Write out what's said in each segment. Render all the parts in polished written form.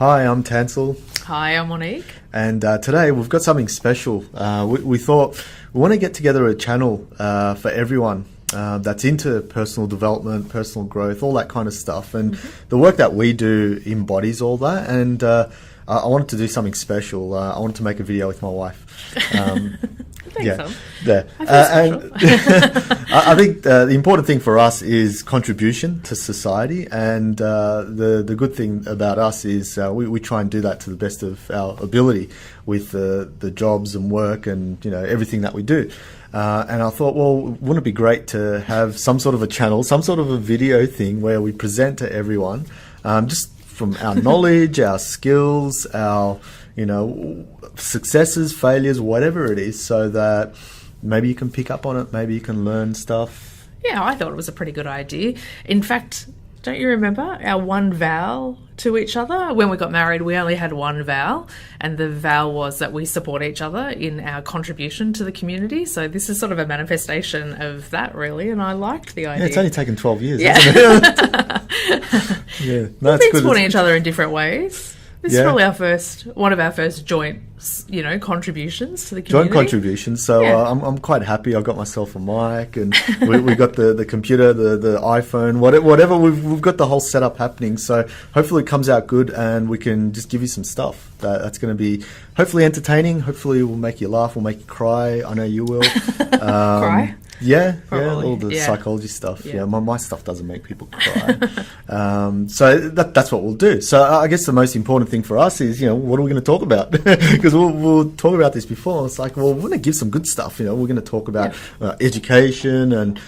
Hi, I'm Tansel. Hi, I'm Monique. And today we've got something special. We thought we want to get together a channel for everyone that's into personal development, personal growth, all that kind of stuff. And the work that we do embodies all that. And I wanted to do something special. I wanted to make a video with my wife. Thanks, yeah. I I think the important thing for us is contribution to society, and the good thing about us is we try and do that to the best of our ability with the jobs and work and everything that we do. And I thought, well, wouldn't it be great to have some sort of a channel, some sort of a video thing where we present to everyone, just from our knowledge, our skills, our successes, failures, whatever it is, so that maybe you can pick up on it, maybe you can learn stuff. Yeah, I thought it was a pretty good idea. In fact, don't you remember our one vow to each other? When we got married, we only had one vow, and the vow was that we support each other in our contribution to the community. So this is sort of a manifestation of that, really, and I liked the idea. Yeah, it's only taken 12 years, yeah. hasn't it? Yeah, no, We've been supporting each other in different ways. This is probably one of our first joint, contributions to the community. Joint contributions. So I'm quite happy. I got myself a mic, and we got the computer, the iPhone, whatever. We've got the whole setup happening. So hopefully it comes out good, and we can just give you some stuff that's going to be hopefully entertaining. Hopefully we'll make you laugh, we'll make you cry. I know you will. Cry? Yeah, Probably. all the psychology stuff. Yeah, my stuff doesn't make people cry. So that's what we'll do. So I guess the most important thing for us is, what are we going to talk about? Because we'll talk about this before. It's like, well, we're going to give some good stuff. We're going to talk about education and,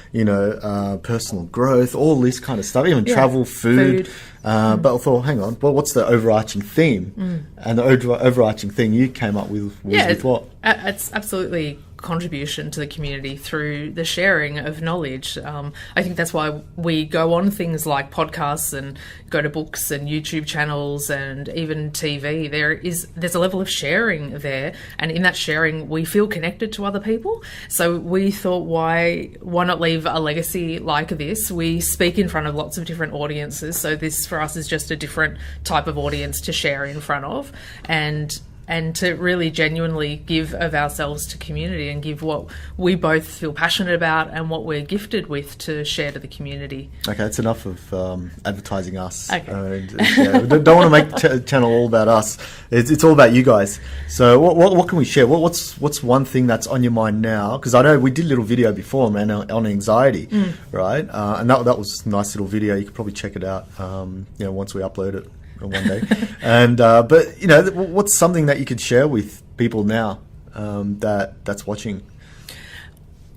personal growth, all this kind of stuff, even travel, food. But I thought, hang on, well, what's the overarching theme? And the overarching thing you came up with was with what? It's absolutely contribution to the community through the sharing of knowledge. I think that's why we go on things like podcasts and go to books and YouTube channels and even TV. There's a level of sharing there, and in that sharing we feel connected to other people. So we thought, why not leave a legacy like this? We speak in front of lots of different audiences, so this for us is just a different type of audience to share in front of, and to really genuinely give of ourselves to community and give what we both feel passionate about and what we're gifted with to share to the community. Okay, it's enough of advertising us. Okay. Don't want to make the channel all about us. It's all about you guys. So what can we share? What's one thing that's on your mind now? Because I know we did a little video before, man, on anxiety, right? And that was a nice little video. You could probably check it out, once we upload it one day. And but what's something that you could share with people now that's watching?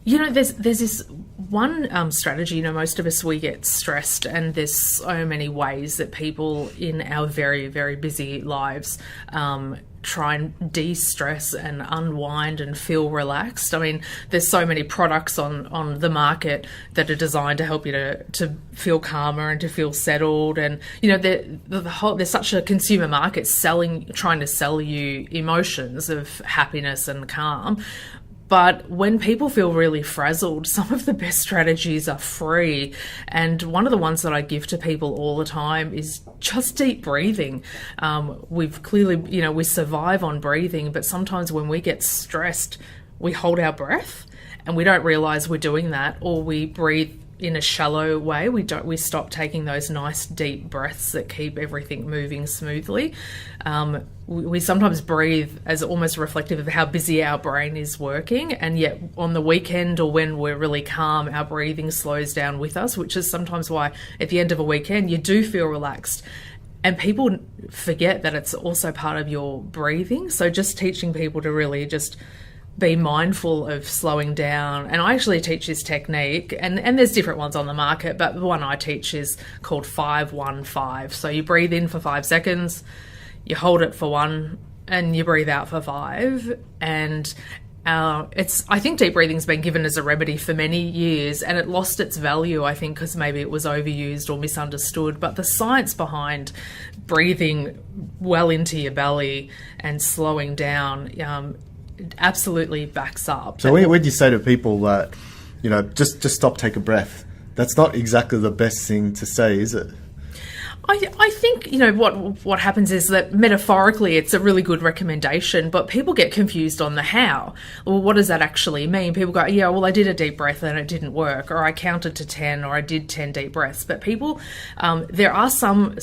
There's this one strategy. Most of us, we get stressed, and there's so many ways that people in our very, very busy lives try and de-stress and unwind and feel relaxed. I mean, there's so many products on the market that are designed to help you to feel calmer and to feel settled. And there's such a consumer market trying to sell you emotions of happiness and calm. But when people feel really frazzled, some of the best strategies are free. And one of the ones that I give to people all the time is just deep breathing. We've clearly, we survive on breathing, but sometimes when we get stressed, we hold our breath and we don't realize we're doing that, or we breathe in a shallow way. We stop taking those nice deep breaths that keep everything moving smoothly. We sometimes breathe as almost reflective of how busy our brain is working, and yet on the weekend or when we're really calm, our breathing slows down with us, which is sometimes why at the end of a weekend you do feel relaxed. And people forget that it's also part of your breathing. So just teaching people to really just be mindful of slowing down. And I actually teach this technique, and there's different ones on the market, but the one I teach is called 5-1-5. So you breathe in for 5 seconds, you hold it for 1, and you breathe out for 5. And I think deep breathing's been given as a remedy for many years, and it lost its value, I think, because maybe it was overused or misunderstood. But the science behind breathing well into your belly and slowing down absolutely backs up. So when you say to people that, just stop, take a breath, that's not exactly the best thing to say, is it? I think, you know, what happens is that metaphorically it's a really good recommendation, but people get confused on the how. Well, what does that actually mean? People go, yeah, well, I did a deep breath and it didn't work, or I counted to 10, or I did 10 deep breaths. But people, there are some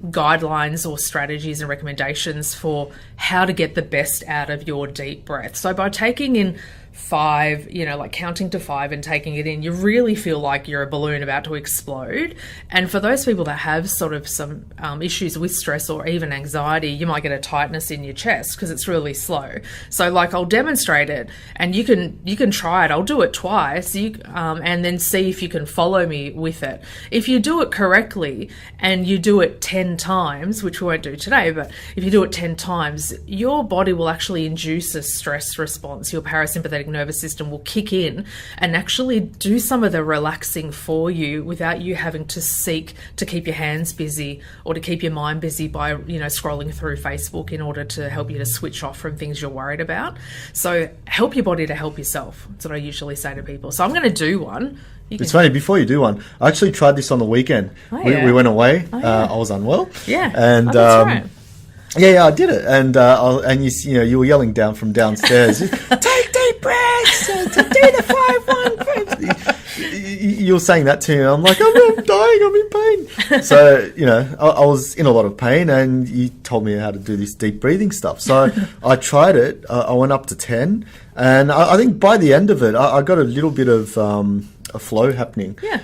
guidelines or strategies and recommendations for how to get the best out of your deep breath. So by taking in 5, you know, like counting to 5 and taking it in, you really feel like you're a balloon about to explode. And for those people that have sort of some issues with stress or even anxiety, you might get a tightness in your chest because it's really slow. So like, I'll demonstrate it, and you can try it. I'll do it twice, and then see if you can follow me with it. If you do it correctly and you do it 10 times, which we won't do today, but if you do it 10 times, your body will actually induce a stress response. Your parasympathetic nervous system will kick in and actually do some of the relaxing for you without you having to seek to keep your hands busy or to keep your mind busy by, you know, scrolling through Facebook in order to help you to switch off from things you're worried about. So help your body to help yourself. That's what I usually say to people. So I'm going to do one. It's funny, before you do one, I actually tried this on the weekend. Oh, yeah. We went away. Oh, yeah. I was unwell. Yeah. And that's right. Yeah, I did it, and you know, you were yelling down from downstairs, take deep breaths, do the 5-1. You were saying that to me, and I'm like, I'm dying, I'm in pain. So, you know, I was in a lot of pain, and you told me how to do this deep breathing stuff. So I tried it. I went up to 10, and I think by the end of it, I got a little bit of a flow happening. Yeah.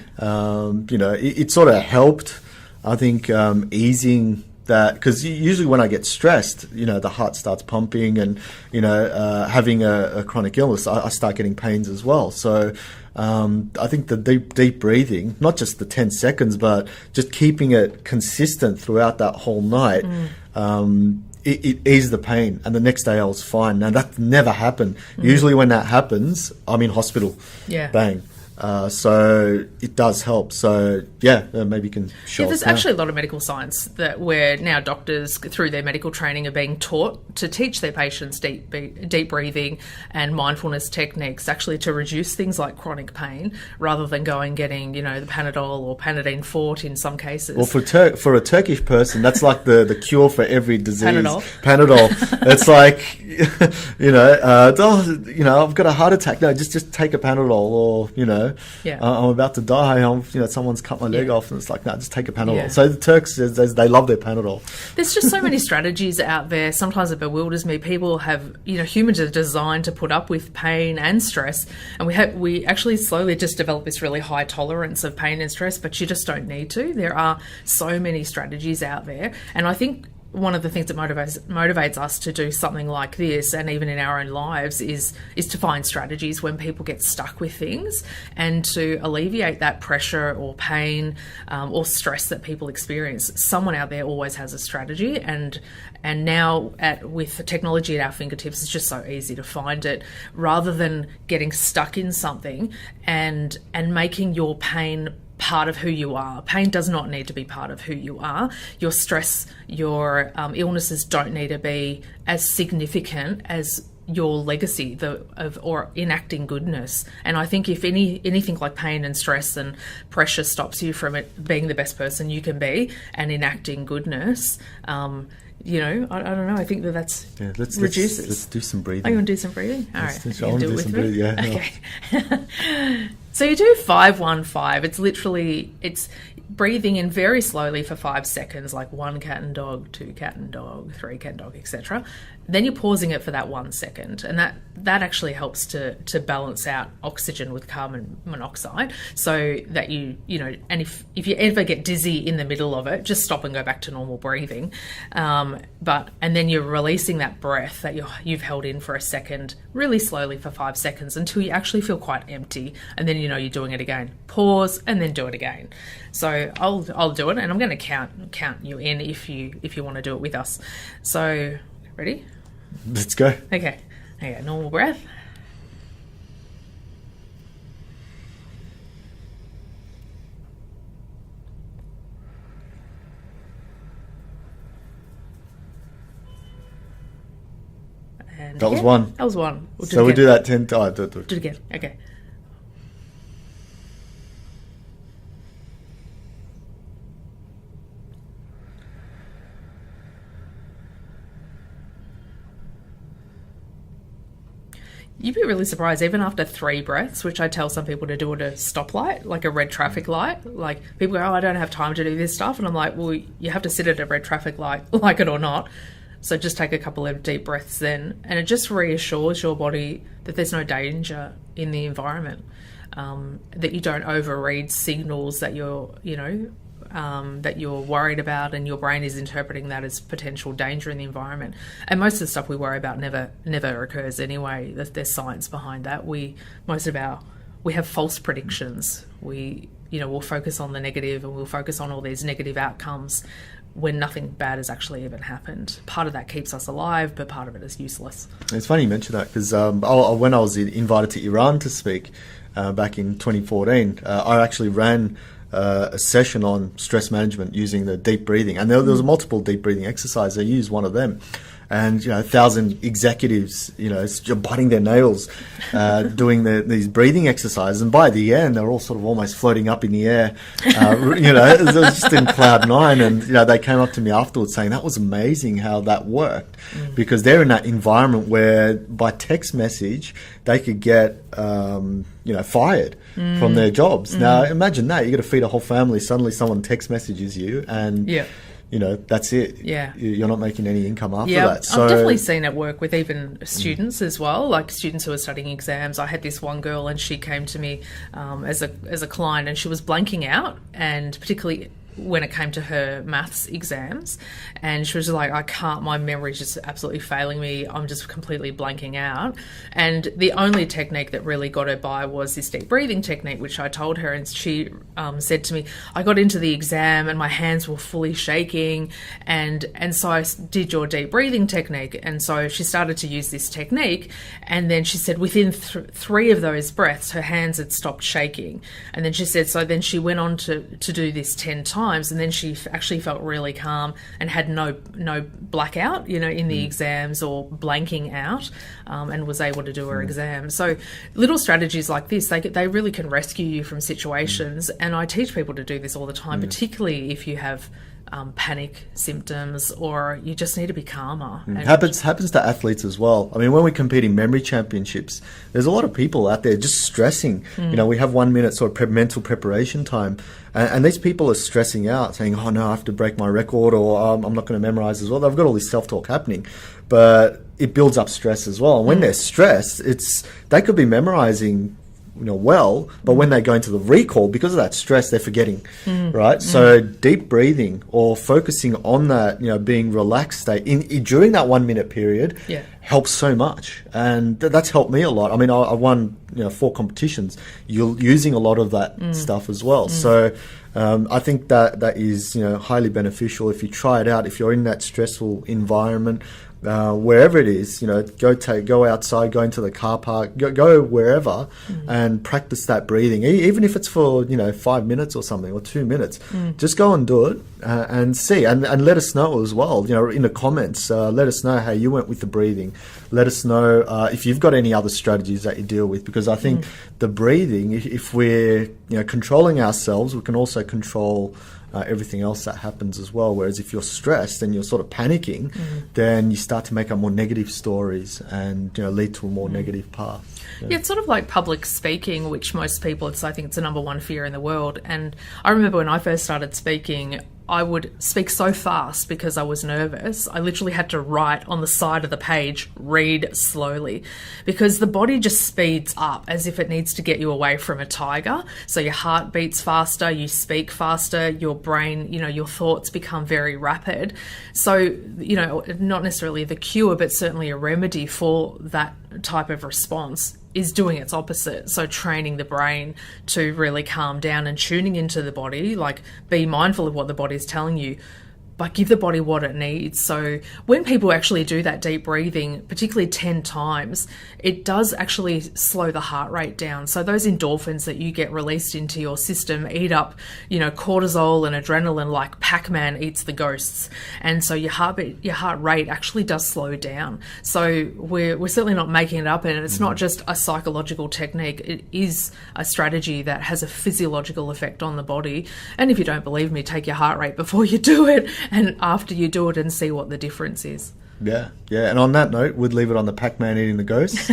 You know, it sort of helped, I think, easing that, because usually when I get stressed, you know, the heart starts pumping, and, you know, having a chronic illness, I start getting pains as well. So I think the deep breathing, not just the 10 seconds, but just keeping it consistent throughout that whole night, it eased the pain, and the next day I was fine. Now, that never happened. Usually when that happens, I'm in hospital. Yeah. Bang. So it does help. So yeah, maybe you can show us there's now. actually a lot of medical science that where now doctors through their medical training are being taught to teach their patients deep breathing and mindfulness techniques, actually to reduce things like chronic pain rather than going getting, you know, the Panadol or Panadine Forte in some cases. Well, for a Turkish person, that's like the cure for every disease. Panadol. It's like, you know, I've got a heart attack. No, just take a Panadol, or, you know, I'm about to die. Someone's cut my leg off, and it's like, no, just take a Panadol. Yeah. So the Turks, they love their Panadol. There's just so many strategies out there. Sometimes it bewilders me. People have, you know, humans are designed to put up with pain and stress, and we actually slowly just develop this really high tolerance of pain and stress, but you just don't need to. There are so many strategies out there, and I think one of the things that motivates us to do something like this, and even in our own lives, is to find strategies when people get stuck with things, and to alleviate that pressure or pain or stress that people experience. Someone out there always has a strategy, and now with the technology at our fingertips, it's just so easy to find it, rather than getting stuck in something and making your pain part of who you are. Pain does not need to be part of who you are. Your stress, your illnesses don't need to be as significant as your legacy or enacting goodness. And I think if anything like pain and stress and pressure stops you from it being the best person you can be and enacting goodness, you know, I don't know. I think that's reduces. Let's do some breathing. Oh, you want to do some breathing? All right. I want to do some breathing. Yeah. Okay. So you do 5-1-5. It's breathing in very slowly for 5 seconds, like 1 cat and dog, 2 cat and dog, 3 cat and dog, etc. Then you're pausing it for that 1 second, and that actually helps to balance out oxygen with carbon monoxide, so that you know, and if you ever get dizzy in the middle of it, just stop and go back to normal breathing. And then you're releasing that breath that you've held in for a second, really slowly for 5 seconds, until you actually feel quite empty, and then you know you're doing it again. Pause and then do it again. So I'll do it, and I'm going to count you in if you want to do it with us. So ready? Let's go. Okay, normal breath. And that was one. That was one. We do that 10 times. Do it again. Okay. You'd be really surprised, even after 3 breaths, which I tell some people to do at a stoplight, like a red traffic light. Like, people go, oh, I don't have time to do this stuff. And I'm like, well, you have to sit at a red traffic light, like it or not. So just take a couple of deep breaths then. And it just reassures your body that there's no danger in the environment, that you don't overread signals that that you're worried about, and your brain is interpreting that as potential danger in the environment. And most of the stuff we worry about never occurs anyway. There's science behind that. We have false predictions. We'll focus on the negative, and we'll focus on all these negative outcomes when nothing bad has actually even happened. Part of that keeps us alive, but part of it is useless. It's funny you mention that, because when I was invited to Iran to speak back in 2014, I actually ran a session on stress management using the deep breathing, and there was multiple deep breathing exercises. I used one of them, and 1,000 executives, biting their nails, doing these breathing exercises, and by the end they're all sort of almost floating up in the air. It was just in cloud 9, and they came up to me afterwards saying that was amazing how that worked, because they're in that environment where by text message they could get fired from their jobs. Now imagine that, you got to feed a whole family, suddenly someone text messages you, and that's it. Yeah. You're not making any income after that. So I've definitely seen it work with even students as well, like students who are studying exams. I had this one girl, and she came to me as a client, and she was blanking out, and particularly when it came to her maths exams, and she was like, my memory's just absolutely failing me, I'm just completely blanking out. And the only technique that really got her by was this deep breathing technique, which I told her, and she said to me, I got into the exam and my hands were fully shaking, and so I did your deep breathing technique. And so she started to use this technique, and then she said within 3 of those breaths her hands had stopped shaking. And then she said, so then she went on to do this 10 times, and then she actually felt really calm and had no blackout, in the exams or blanking out, and was able to do her exam. So little strategies like this, they really can rescue you from situations, and I teach people to do this all the time, particularly if you have panic symptoms, or you just need to be calmer. Happens to athletes as well. I mean, when we compete in memory championships, there's a lot of people out there just stressing. We have 1 minute sort of mental preparation time, and these people are stressing out, saying, oh no, I have to break my record, or I'm not going to memorize as well. They've got all this self-talk happening, but it builds up stress as well. And when they're stressed, they could be memorizing but when they go into the recall, because of that stress, they're forgetting, right? So deep breathing, or focusing on that, being relaxed state during that 1 minute period helps so much. And that's helped me a lot. I mean, I won 4 competitions using a lot of that stuff as well. So I think that is highly beneficial if you try it out. If you're in that stressful environment, wherever it is, go outside, go into the car park, go wherever, and practice that breathing. Even if it's for 5 minutes or something, or 2 minutes, just go and do it, and see, and let us know as well. In the comments, let us know how you went with the breathing. Let us know if you've got any other strategies that you deal with, because I think the breathing, if we're controlling ourselves, we can also control everything else that happens as well. Whereas if you're stressed and you're sort of panicking, then you start to make up more negative stories and lead to a more negative path. Yeah, it's sort of like public speaking, which most people, I think it's the number 1 fear in the world. And I remember when I first started speaking, I would speak so fast because I was nervous. I literally had to write on the side of the page, read slowly, because the body just speeds up as if it needs to get you away from a tiger. So your heart beats faster, you speak faster, your brain, your thoughts become very rapid. So, not necessarily the cure, but certainly a remedy for that type of response is doing its opposite. So training the brain to really calm down and tuning into the body, like be mindful of what the body is telling you, but give the body what it needs. So when people actually do that deep breathing, particularly 10 times, it does actually slow the heart rate down. So those endorphins that you get released into your system eat up, cortisol and adrenaline like Pac-Man eats the ghosts. And so your heart rate actually does slow down. So we're certainly not making it up, and it's not just a psychological technique. It is a strategy that has a physiological effect on the body. And if you don't believe me, take your heart rate before you do it and after you do it and see what the difference is. Yeah. And on that note, we'd leave it on the Pac-Man eating the ghost.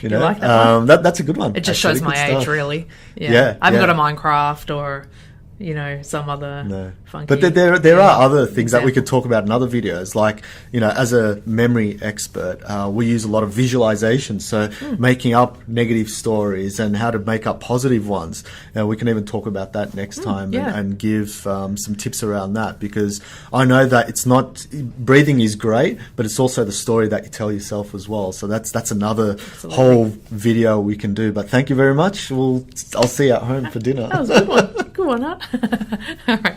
You know, like that one? That's a good one. It just actually. shows my Good age, stuff. really. Yeah, I haven't yeah. got a Minecraft or, you know, some other funky. But there are other things that we example. could talk about in other videos. Like, you know, as a memory expert, we use a lot of visualization. So making up negative stories and how to make up positive ones. We can even talk about that next time and give some tips around that, because I know that it's not, breathing is great, but it's also the story that you tell yourself as well. So that's another whole video we can do. But thank you very much. I'll see you at home for dinner. That was a good one. Good one, huh? All right.